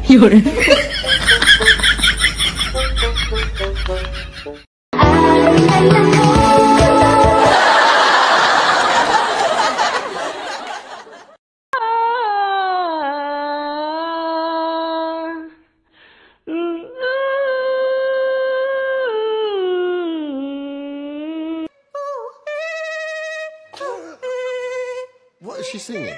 Yun. What is she singing?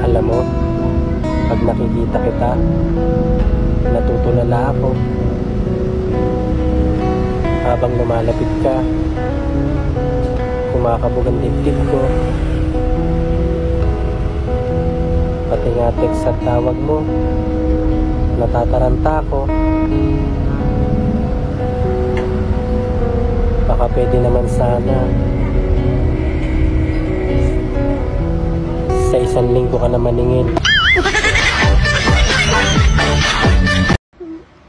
Alam mo, pag nakikita kita, natutulala ako. Habang lumalapit ka, kumakabog ang dibdib ko. Pati nga text at tawag mo, natataranta ko. Baka pwede naman sana sa isang linggo ka na maningin.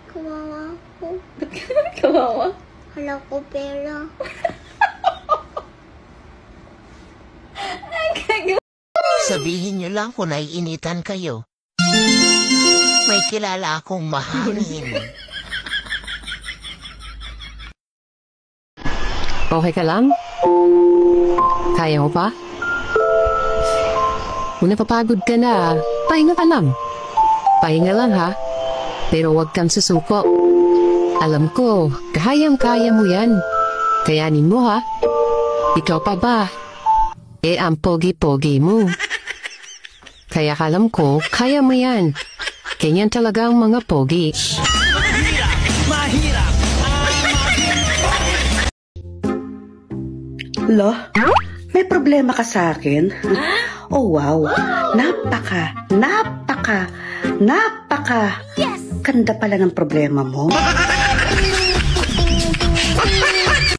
Kawawa ko. Ba't ka naman kawawa? Hala ko pera. Sabihin niyo lang kung naiinitan kayo. May kilala akong mahangin. Okay ka lang? Kaya mo pa? Kung napapagod ka na, pahinga ka lang. Pahinga lang ha. Pero huwag kang susuko. Alam ko, kayang-kaya mo yan. Kayanin mo ha. Ikaw pa ba? Ang pogi-pogi mo. Kaya alam ko, kaya mo yan. Ganyan talaga ang mga pogi. Lo, may problema ka sa akin? Oh wow, napaka ganda pala ng problema mo.